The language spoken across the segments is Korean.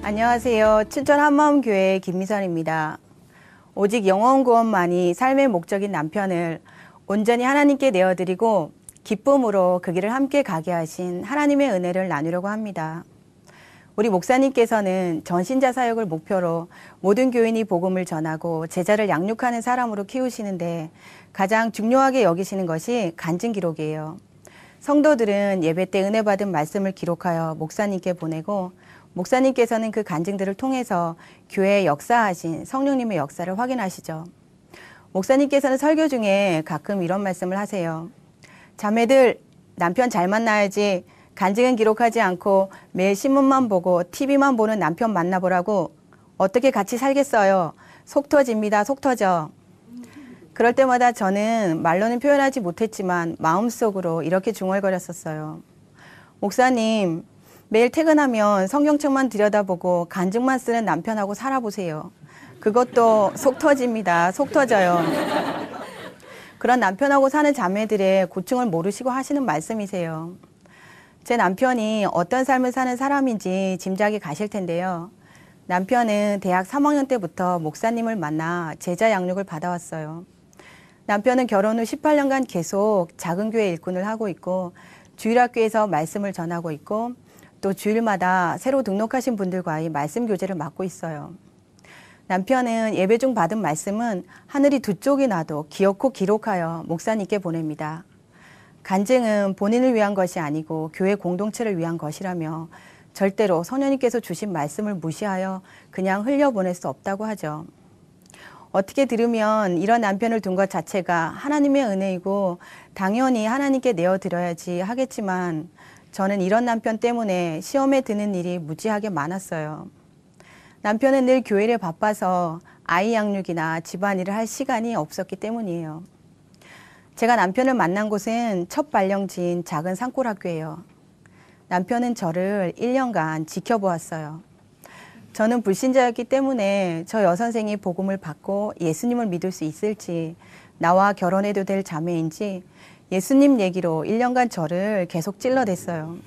안녕하세요. 춘천 한마음교회 김미선입니다. 오직 영원 구원만이 삶의 목적인 남편을 온전히 하나님께 내어드리고 기쁨으로 그 길을 함께 가게 하신 하나님의 은혜를 나누려고 합니다. 우리 목사님께서는 전신자 사역을 목표로 모든 교인이 복음을 전하고 제자를 양육하는 사람으로 키우시는데 가장 중요하게 여기시는 것이 간증 기록이에요. 성도들은 예배 때 은혜 받은 말씀을 기록하여 목사님께 보내고 목사님께서는 그 간증들을 통해서 교회에 역사하신 성령님의 역사를 확인하시죠. 목사님께서는 설교 중에 가끔 이런 말씀을 하세요. 자매들, 남편 잘 만나야지. 간증은 기록하지 않고 매일 신문만 보고 TV만 보는 남편 만나보라고. 어떻게 같이 살겠어요? 속 터집니다. 속 터져. 그럴 때마다 저는 말로는 표현하지 못했지만 마음속으로 이렇게 중얼거렸었어요. 목사님, 매일 퇴근하면 성경책만 들여다보고 간증만 쓰는 남편하고 살아보세요. 그것도 속 터집니다. 속 터져요. 그런 남편하고 사는 자매들의 고충을 모르시고 하시는 말씀이세요. 제 남편이 어떤 삶을 사는 사람인지 짐작이 가실 텐데요. 남편은 대학 3학년 때부터 목사님을 만나 제자 양육을 받아왔어요. 남편은 결혼 후 18년간 계속 작은 교회 일꾼을 하고 있고 주일학교에서 말씀을 전하고 있고 또 주일마다 새로 등록하신 분들과의 말씀 교제를 맡고 있어요. 남편은 예배 중 받은 말씀은 하늘이 두 쪽이 나도 기어코 기록하여 목사님께 보냅니다. 간증은 본인을 위한 것이 아니고 교회 공동체를 위한 것이라며 절대로 성령님께서 주신 말씀을 무시하여 그냥 흘려보낼 수 없다고 하죠. 어떻게 들으면 이런 남편을 둔 것 자체가 하나님의 은혜이고 당연히 하나님께 내어드려야지 하겠지만 저는 이런 남편 때문에 시험에 드는 일이 무지하게 많았어요. 남편은 늘 교회에 바빠서 아이 양육이나 집안일을 할 시간이 없었기 때문이에요. 제가 남편을 만난 곳은 첫 발령지인 작은 산골학교예요. 남편은 저를 1년간 지켜보았어요. 저는 불신자였기 때문에 저 여선생이 복음을 받고 예수님을 믿을 수 있을지, 나와 결혼해도 될 자매인지 예수님 얘기로 1년간 저를 계속 찔러댔어요.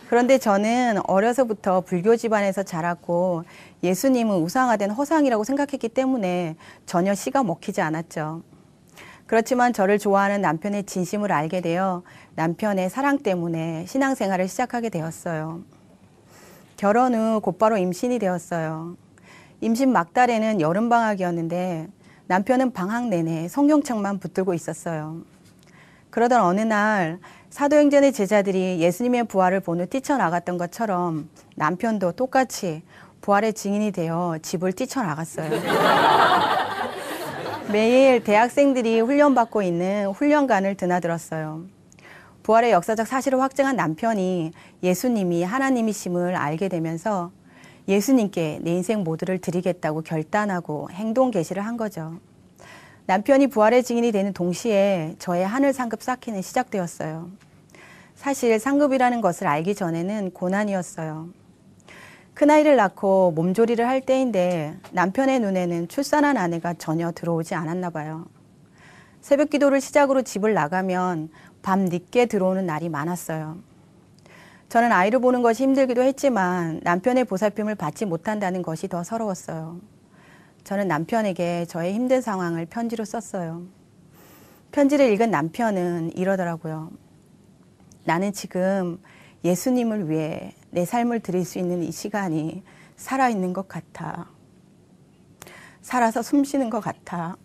그런데 저는 어려서부터 불교 집안에서 자랐고 예수님은 우상화된 허상이라고 생각했기 때문에 전혀 씨가 먹히지 않았죠. 그렇지만 저를 좋아하는 남편의 진심을 알게 되어 남편의 사랑 때문에 신앙생활을 시작하게 되었어요. 결혼 후 곧바로 임신이 되었어요. 임신 막달에는 여름방학이었는데 남편은 방학 내내 성경책만 붙들고 있었어요. 그러던 어느 날 사도행전의 제자들이 예수님의 부활을 본 후 뛰쳐나갔던 것처럼 남편도 똑같이 부활의 증인이 되어 집을 뛰쳐나갔어요. 매일 대학생들이 훈련받고 있는 훈련관을 드나들었어요. 부활의 역사적 사실을 확증한 남편이 예수님이 하나님이심을 알게 되면서 예수님께 내 인생 모두를 드리겠다고 결단하고 행동 개시를 한 거죠. 남편이 부활의 증인이 되는 동시에 저의 하늘 상급 쌓기는 시작되었어요. 사실 상급이라는 것을 알기 전에는 고난이었어요. 큰아이를 낳고 몸조리를 할 때인데 남편의 눈에는 출산한 아내가 전혀 들어오지 않았나 봐요. 새벽 기도를 시작으로 집을 나가면 밤 늦게 들어오는 날이 많았어요. 저는 아이를 보는 것이 힘들기도 했지만 남편의 보살핌을 받지 못한다는 것이 더 서러웠어요. 저는 남편에게 저의 힘든 상황을 편지로 썼어요. 편지를 읽은 남편은 이러더라고요. 나는 지금 예수님을 위해 내 삶을 드릴 수 있는 이 시간이 살아있는 것 같아. 살아서 숨쉬는 것 같아.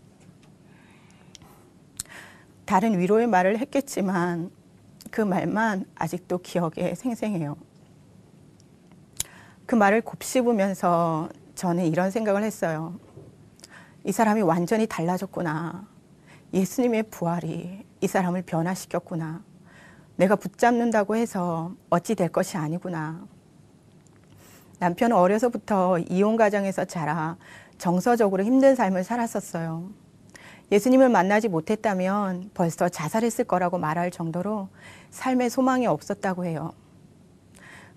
다른 위로의 말을 했겠지만 그 말만 아직도 기억에 생생해요. 그 말을 곱씹으면서 저는 이런 생각을 했어요. 이 사람이 완전히 달라졌구나. 예수님의 부활이 이 사람을 변화시켰구나. 내가 붙잡는다고 해서 어찌 될 것이 아니구나. 남편은 어려서부터 이혼 가정에서 자라 정서적으로 힘든 삶을 살았었어요. 예수님을 만나지 못했다면 벌써 자살했을 거라고 말할 정도로 삶에 소망이 없었다고 해요.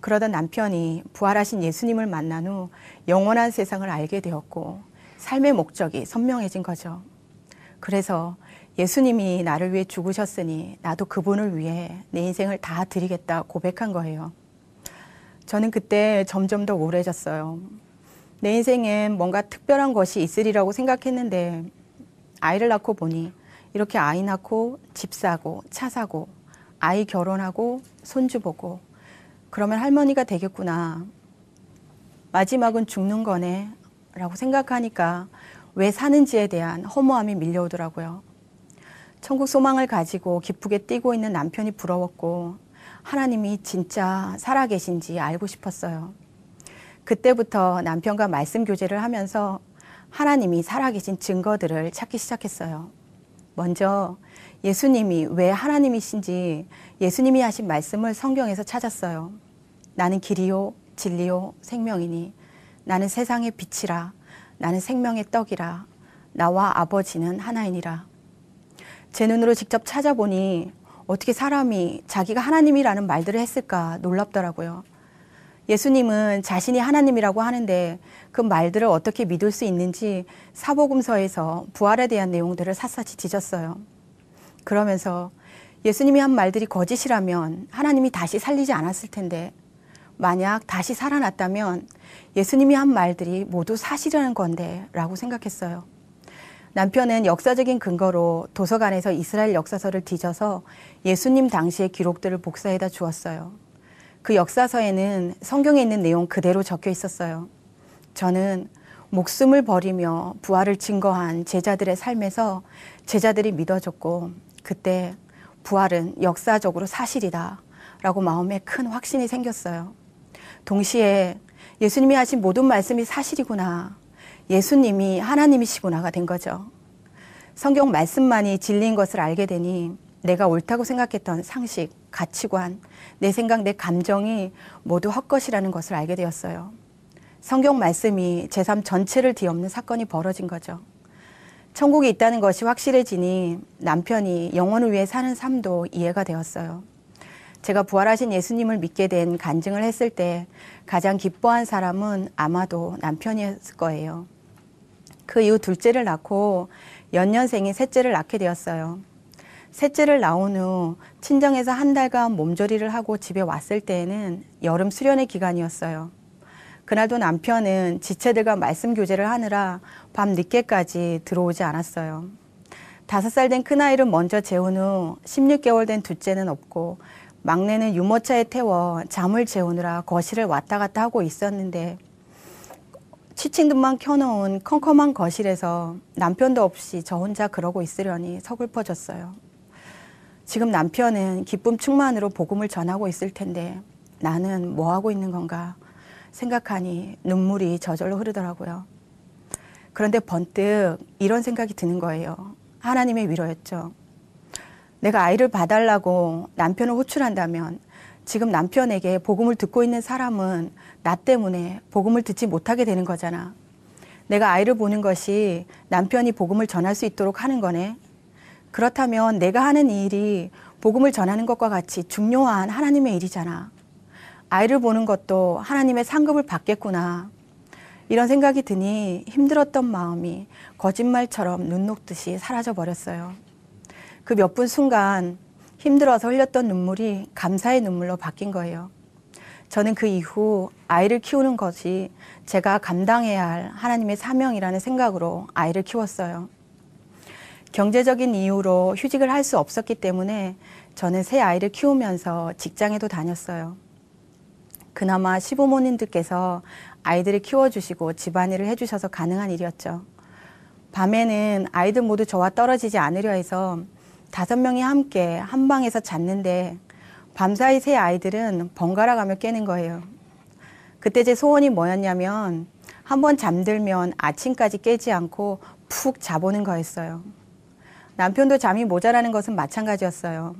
그러던 남편이 부활하신 예수님을 만난 후 영원한 세상을 알게 되었고 삶의 목적이 선명해진 거죠. 그래서 예수님이 나를 위해 죽으셨으니 나도 그분을 위해 내 인생을 다 드리겠다 고백한 거예요. 저는 그때 점점 더 우울해졌어요. 내 인생엔 뭔가 특별한 것이 있으리라고 생각했는데 아이를 낳고 보니 이렇게 아이 낳고 집 사고 차 사고 아이 결혼하고 손주 보고 그러면 할머니가 되겠구나. 마지막은 죽는 거네 라고 생각하니까 왜 사는지에 대한 허무함이 밀려오더라고요. 천국 소망을 가지고 기쁘게 뛰고 있는 남편이 부러웠고 하나님이 진짜 살아계신지 알고 싶었어요. 그때부터 남편과 말씀 교제를 하면서 하나님이 살아계신 증거들을 찾기 시작했어요. 먼저 예수님이 왜 하나님이신지 예수님이 하신 말씀을 성경에서 찾았어요. 나는 길이요 진리요 생명이니 나는 세상의 빛이라 나는 생명의 떡이라 나와 아버지는 하나이니라. 제 눈으로 직접 찾아보니 어떻게 사람이 자기가 하나님이라는 말들을 했을까 놀랍더라고요. 예수님은 자신이 하나님이라고 하는데 그 말들을 어떻게 믿을 수 있는지 사복음서에서 부활에 대한 내용들을 샅샅이 뒤졌어요. 그러면서 예수님이 한 말들이 거짓이라면 하나님이 다시 살리지 않았을 텐데 만약 다시 살아났다면 예수님이 한 말들이 모두 사실이라는 건데 라고 생각했어요. 남편은 역사적인 근거로 도서관에서 이스라엘 역사서를 뒤져서 예수님 당시의 기록들을 복사해다 주었어요. 그 역사서에는 성경에 있는 내용 그대로 적혀 있었어요. 저는 목숨을 버리며 부활을 증거한 제자들의 삶에서 제자들이 믿어졌고 그때 부활은 역사적으로 사실이다 라고 마음에 큰 확신이 생겼어요. 동시에 예수님이 하신 모든 말씀이 사실이구나. 예수님이 하나님이시구나가 된 거죠. 성경 말씀만이 진리인 것을 알게 되니 내가 옳다고 생각했던 상식, 가치관, 내 생각, 내 감정이 모두 헛것이라는 것을 알게 되었어요. 성경 말씀이 제 삶 전체를 뒤엎는 사건이 벌어진 거죠. 천국이 있다는 것이 확실해지니 남편이 영혼을 위해 사는 삶도 이해가 되었어요. 제가 부활하신 예수님을 믿게 된 간증을 했을 때 가장 기뻐한 사람은 아마도 남편이었을 거예요. 그 이후 둘째를 낳고 연년생인 셋째를 낳게 되었어요. 셋째를 낳은 후 친정에서 한 달간 몸조리를 하고 집에 왔을 때에는 여름 수련의 기간이었어요. 그날도 남편은 지체들과 말씀 교제를 하느라 밤 늦게까지 들어오지 않았어요. 5살 된 큰아이를 먼저 재운 후 16개월 된 둘째는 없고 막내는 유모차에 태워 잠을 재우느라 거실을 왔다 갔다 하고 있었는데 취침등만 켜놓은 컴컴한 거실에서 남편도 없이 저 혼자 그러고 있으려니 서글퍼졌어요. 지금 남편은 기쁨 충만으로 복음을 전하고 있을 텐데 나는 뭐 하고 있는 건가 생각하니 눈물이 저절로 흐르더라고요. 그런데 번뜩 이런 생각이 드는 거예요. 하나님의 위로였죠. 내가 아이를 봐달라고 남편을 호출한다면 지금 남편에게 복음을 듣고 있는 사람은 나 때문에 복음을 듣지 못하게 되는 거잖아. 내가 아이를 보는 것이 남편이 복음을 전할 수 있도록 하는 거네. 그렇다면 내가 하는 이 일이 복음을 전하는 것과 같이 중요한 하나님의 일이잖아. 아이를 보는 것도 하나님의 상급을 받겠구나. 이런 생각이 드니 힘들었던 마음이 거짓말처럼 눈 녹듯이 사라져 버렸어요. 그 몇 분 순간 힘들어서 흘렸던 눈물이 감사의 눈물로 바뀐 거예요. 저는 그 이후 아이를 키우는 것이 제가 감당해야 할 하나님의 사명이라는 생각으로 아이를 키웠어요. 경제적인 이유로 휴직을 할 수 없었기 때문에 저는 새 아이를 키우면서 직장에도 다녔어요. 그나마 시부모님들께서 아이들을 키워주시고 집안일을 해주셔서 가능한 일이었죠. 밤에는 아이들 모두 저와 떨어지지 않으려 해서 5명이 함께 한 방에서 잤는데 밤사이 새 아이들은 번갈아 가며 깨는 거예요. 그때 제 소원이 뭐였냐면 한번 잠들면 아침까지 깨지 않고 푹 자보는 거였어요. 남편도 잠이 모자라는 것은 마찬가지였어요.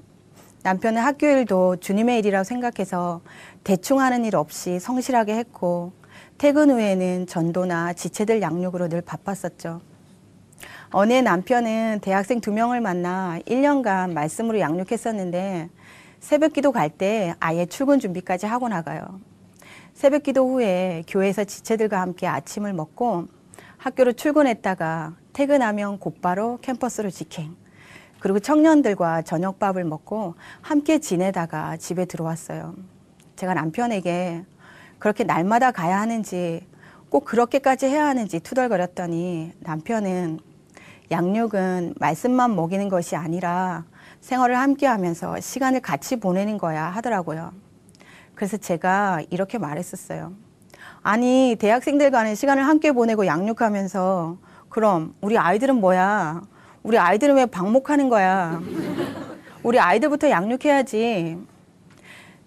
남편은 학교 일도 주님의 일이라고 생각해서 대충 하는 일 없이 성실하게 했고 퇴근 후에는 전도나 지체들 양육으로 늘 바빴었죠. 어느 해 남편은 대학생 2명을 만나 1년간 말씀으로 양육했었는데 새벽 기도 갈 때 아예 출근 준비까지 하고 나가요. 새벽 기도 후에 교회에서 지체들과 함께 아침을 먹고 학교로 출근했다가 퇴근하면 곧바로 캠퍼스로 직행. 그리고 청년들과 저녁밥을 먹고 함께 지내다가 집에 들어왔어요. 제가 남편에게 그렇게 날마다 가야 하는지 꼭 그렇게까지 해야 하는지 투덜거렸더니 남편은 양육은 말씀만 먹이는 것이 아니라 생활을 함께 하면서 시간을 같이 보내는 거야 하더라고요. 그래서 제가 이렇게 말했었어요. 아니, 대학생들과는 시간을 함께 보내고 양육하면서 그럼 우리 아이들은 뭐야? 우리 아이들은 왜 방목하는 거야? 우리 아이들부터 양육해야지.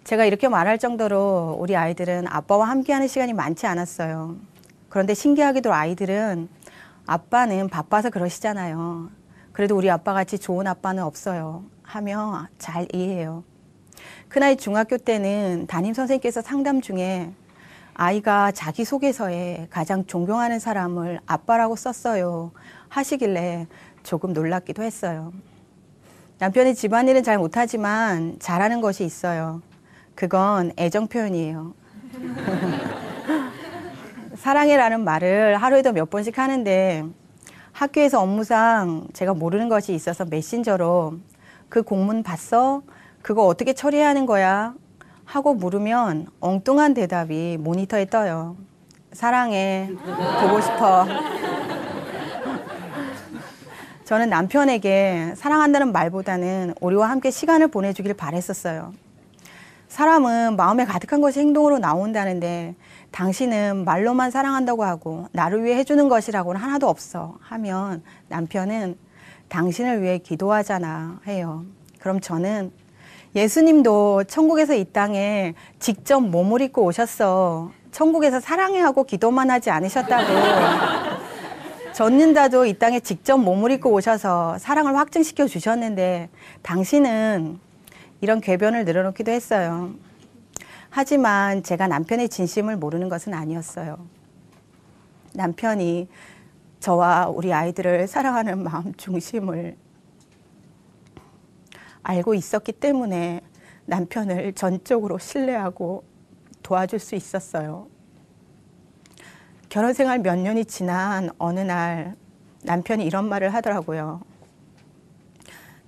제가 이렇게 말할 정도로 우리 아이들은 아빠와 함께하는 시간이 많지 않았어요. 그런데 신기하게도 아이들은 아빠는 바빠서 그러시잖아요. 그래도 우리 아빠같이 좋은 아빠는 없어요 하며 잘 이해해요. 큰아이 중학교 때는 담임선생님께서 상담 중에 아이가 자기소개서에 가장 존경하는 사람을 아빠라고 썼어요 하시길래 조금 놀랍기도 했어요. 남편이 집안일은 잘 못하지만 잘하는 것이 있어요. 그건 애정 표현이에요. 사랑해라는 말을 하루에도 몇 번씩 하는데 학교에서 업무상 제가 모르는 것이 있어서 메신저로 그 공문 봤어? 그거 어떻게 처리해야 하는 거야? 하고 물으면 엉뚱한 대답이 모니터에 떠요. 사랑해. 보고 싶어. 저는 남편에게 사랑한다는 말보다는 우리와 함께 시간을 보내주길 바랬었어요. 사람은 마음에 가득한 것이 행동으로 나온다는데 당신은 말로만 사랑한다고 하고 나를 위해 해주는 것이라고는 하나도 없어 하면 남편은 당신을 위해 기도하잖아 해요. 그럼 저는 예수님도 천국에서 이 땅에 직접 몸을 입고 오셨어. 천국에서 사랑해 하고 기도만 하지 않으셨다고. 전는자도 이 땅에 직접 몸을 입고 오셔서 사랑을 확증시켜 주셨는데 당신은 이런 궤변을 늘어놓기도 했어요. 하지만 제가 남편의 진심을 모르는 것은 아니었어요. 남편이 저와 우리 아이들을 사랑하는 마음 중심을 알고 있었기 때문에 남편을 전적으로 신뢰하고 도와줄 수 있었어요. 결혼 생활 몇 년이 지난 어느 날 남편이 이런 말을 하더라고요.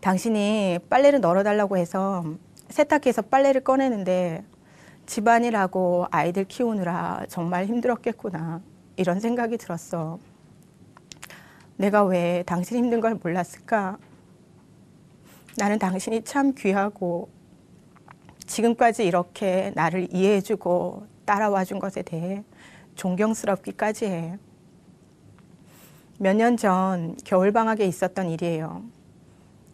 당신이 빨래를 널어달라고 해서 세탁기에서 빨래를 꺼내는데 집안일하고 아이들 키우느라 정말 힘들었겠구나. 이런 생각이 들었어. 내가 왜 당신 힘든 걸 몰랐을까? 나는 당신이 참 귀하고 지금까지 이렇게 나를 이해해주고 따라와 준 것에 대해 존경스럽기까지 해. 몇 년 전 겨울방학에 있었던 일이에요.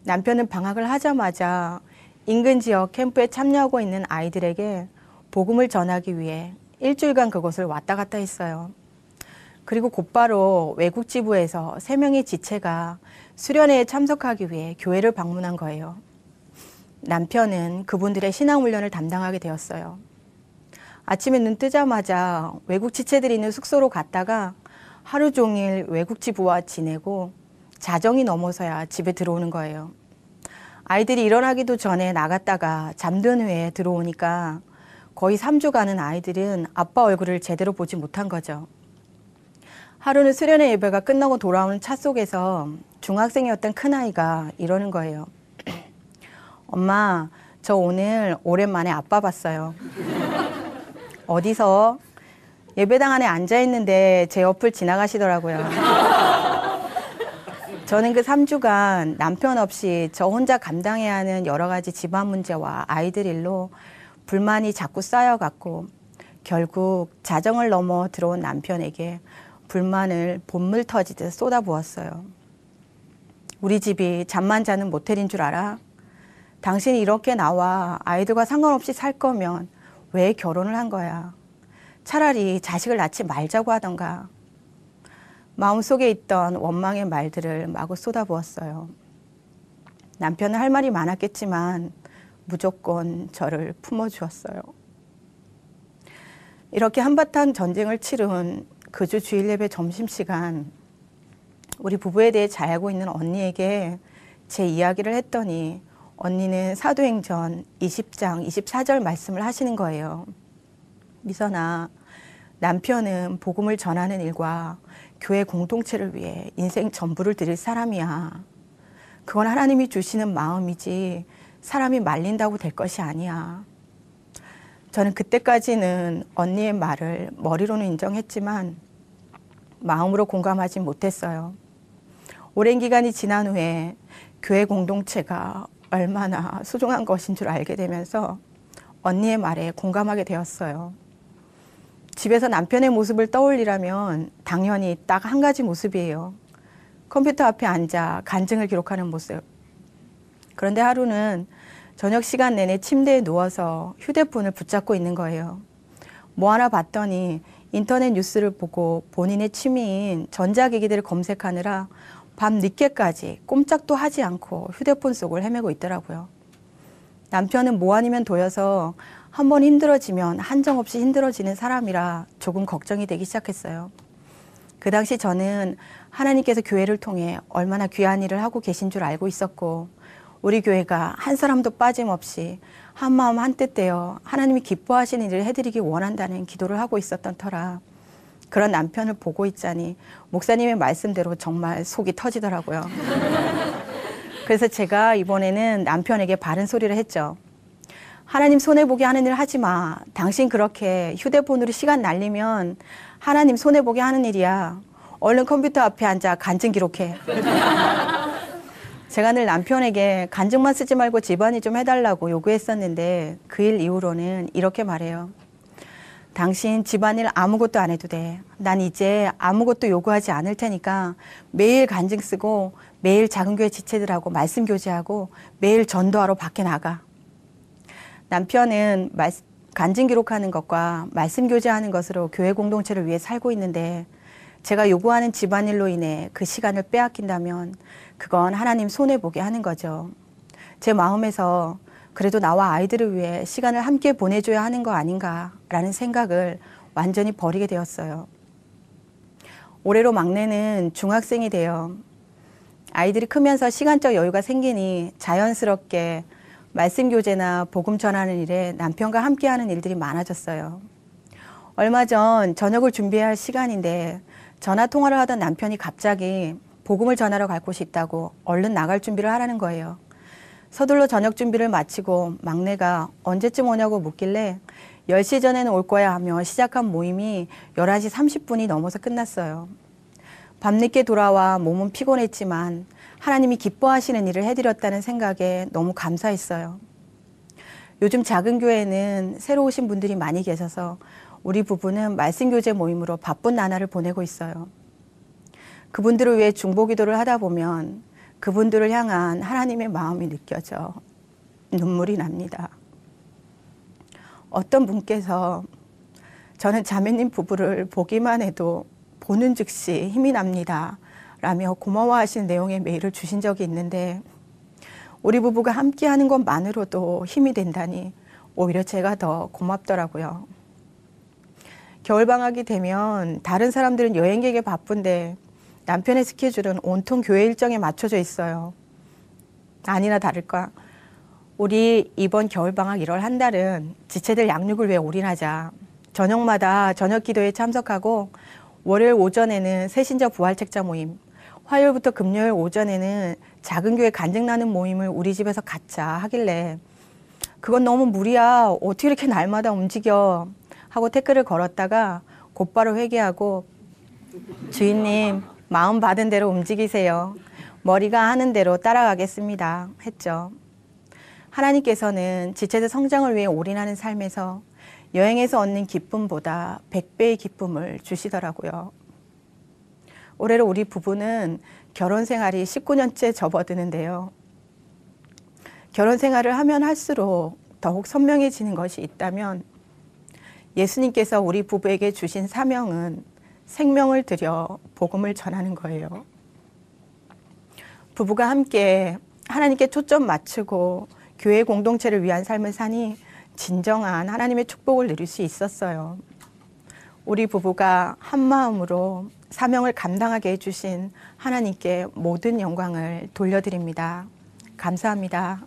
남편은 방학을 하자마자 인근 지역 캠프에 참여하고 있는 아이들에게 복음을 전하기 위해 일주일간 그곳을 왔다 갔다 했어요. 그리고 곧바로 외국 지부에서 3명의 지체가 수련회에 참석하기 위해 교회를 방문한 거예요. 남편은 그분들의 신앙훈련을 담당하게 되었어요. 아침에 눈 뜨자마자 외국 지체들이 있는 숙소로 갔다가 하루 종일 외국 지부와 지내고 자정이 넘어서야 집에 들어오는 거예요. 아이들이 일어나기도 전에 나갔다가 잠든 후에 들어오니까 거의 3주간은 아이들은 아빠 얼굴을 제대로 보지 못한 거죠. 하루는 수련회 예배가 끝나고 돌아오는 차 속에서 중학생이었던 큰아이가 이러는 거예요. 엄마, 저 오늘 오랜만에 아빠 봤어요. 어디서? 예배당 안에 앉아있는데 제 옆을 지나가시더라고요. 저는 그 3주간 남편 없이 저 혼자 감당해야 하는 여러 가지 집안 문제와 아이들 일로 불만이 자꾸 쌓여갔고 결국 자정을 넘어 들어온 남편에게 불만을 본물 터지듯 쏟아부었어요. 우리 집이 잠만 자는 모텔인 줄 알아? 당신이 이렇게 나와 아이들과 상관없이 살 거면 왜 결혼을 한 거야? 차라리 자식을 낳지 말자고 하던가. 마음속에 있던 원망의 말들을 마구 쏟아부었어요. 남편은 할 말이 많았겠지만 무조건 저를 품어주었어요. 이렇게 한바탕 전쟁을 치룬 그 주 주일 예배 점심시간 우리 부부에 대해 잘 알고 있는 언니에게 제 이야기를 했더니 언니는 사도행전 20장 24절 말씀을 하시는 거예요. 미선아, 남편은 복음을 전하는 일과 교회 공동체를 위해 인생 전부를 드릴 사람이야. 그건 하나님이 주시는 마음이지 사람이 말린다고 될 것이 아니야. 저는 그때까지는 언니의 말을 머리로는 인정했지만 마음으로 공감하지 못했어요. 오랜 기간이 지난 후에 교회 공동체가 얼마나 소중한 것인 줄 알게 되면서 언니의 말에 공감하게 되었어요. 집에서 남편의 모습을 떠올리라면 당연히 딱 한 가지 모습이에요. 컴퓨터 앞에 앉아 간증을 기록하는 모습. 그런데 하루는 저녁 시간 내내 침대에 누워서 휴대폰을 붙잡고 있는 거예요. 뭐 하나 봤더니 인터넷 뉴스를 보고 본인의 취미인 전자기기들을 검색하느라 밤 늦게까지 꼼짝도 하지 않고 휴대폰 속을 헤매고 있더라고요. 남편은 뭐 아니면 도여서 한번 힘들어지면 한정없이 힘들어지는 사람이라 조금 걱정이 되기 시작했어요. 그 당시 저는 하나님께서 교회를 통해 얼마나 귀한 일을 하고 계신 줄 알고 있었고 우리 교회가 한 사람도 빠짐없이 한마음 한뜻 되어 하나님이 기뻐하시는 일을 해드리기 원한다는 기도를 하고 있었던 터라 그런 남편을 보고 있자니 목사님의 말씀대로 정말 속이 터지더라고요. 그래서 제가 이번에는 남편에게 바른 소리를 했죠. 하나님 손해보게 하는 일 하지 마. 당신 그렇게 휴대폰으로 시간 날리면 하나님 손해보게 하는 일이야. 얼른 컴퓨터 앞에 앉아 간증 기록해. 제가 늘 남편에게 간증만 쓰지 말고 집안일 좀 해달라고 요구했었는데 그 일 이후로는 이렇게 말해요. 당신 집안일 아무것도 안 해도 돼. 난 이제 아무것도 요구하지 않을 테니까 매일 간증 쓰고 매일 작은 교회 지체들하고 말씀 교제하고 매일 전도하러 밖에 나가. 남편은 간증 기록하는 것과 말씀 교제하는 것으로 교회 공동체를 위해 살고 있는데 제가 요구하는 집안일로 인해 그 시간을 빼앗긴다면 그건 하나님 손해보게 하는 거죠. 제 마음에서 그래도 나와 아이들을 위해 시간을 함께 보내줘야 하는 거 아닌가라는 생각을 완전히 버리게 되었어요. 올해로 막내는 중학생이 되어 아이들이 크면서 시간적 여유가 생기니 자연스럽게 말씀 교제나 복음 전하는 일에 남편과 함께하는 일들이 많아졌어요. 얼마 전 저녁을 준비해야 할 시간인데 전화 통화를 하던 남편이 갑자기 복음을 전하러 갈 곳이 있다고 얼른 나갈 준비를 하라는 거예요. 서둘러 저녁 준비를 마치고 막내가 언제쯤 오냐고 묻길래 10시 전에는 올 거야 하며 시작한 모임이 11시 30분이 넘어서 끝났어요. 밤늦게 돌아와 몸은 피곤했지만 하나님이 기뻐하시는 일을 해드렸다는 생각에 너무 감사했어요. 요즘 작은 교회에는 새로 오신 분들이 많이 계셔서 우리 부부는 말씀교제 모임으로 바쁜 나날을 보내고 있어요. 그분들을 위해 중보기도를 하다 보면 그분들을 향한 하나님의 마음이 느껴져 눈물이 납니다. 어떤 분께서 저는 자매님 부부를 보기만 해도 보는 즉시 힘이 납니다 라며 고마워하시는 내용의 메일을 주신 적이 있는데 우리 부부가 함께하는 것만으로도 힘이 된다니 오히려 제가 더 고맙더라고요. 겨울방학이 되면 다른 사람들은 여행 계획에 바쁜데 남편의 스케줄은 온통 교회 일정에 맞춰져 있어요. 아니나 다를까 우리 이번 겨울방학 1월 한 달은 지체들 양육을 위해 올인하자. 저녁마다 저녁 기도에 참석하고 월요일 오전에는 새신자 부활책자 모임, 화요일부터 금요일 오전에는 작은 교회 간증 나눔 모임을 우리 집에서 갖자 하길래 그건 너무 무리야. 어떻게 이렇게 날마다 움직여 하고 태클을 걸었다가 곧바로 회개하고 주인님 마음 받은 대로 움직이세요. 머리가 하는 대로 따라가겠습니다 했죠. 하나님께서는 지체들 성장을 위해 올인하는 삶에서 여행에서 얻는 기쁨보다 100배의 기쁨을 주시더라고요. 올해로 우리 부부는 결혼 생활이 19년째 접어드는데요. 결혼 생활을 하면 할수록 더욱 선명해지는 것이 있다면 예수님께서 우리 부부에게 주신 사명은 생명을 들여 복음을 전하는 거예요. 부부가 함께 하나님께 초점 맞추고 교회 공동체를 위한 삶을 사니 진정한 하나님의 축복을 누릴 수 있었어요. 우리 부부가 한 마음으로 사명을 감당하게 해주신 하나님께 모든 영광을 돌려드립니다. 감사합니다.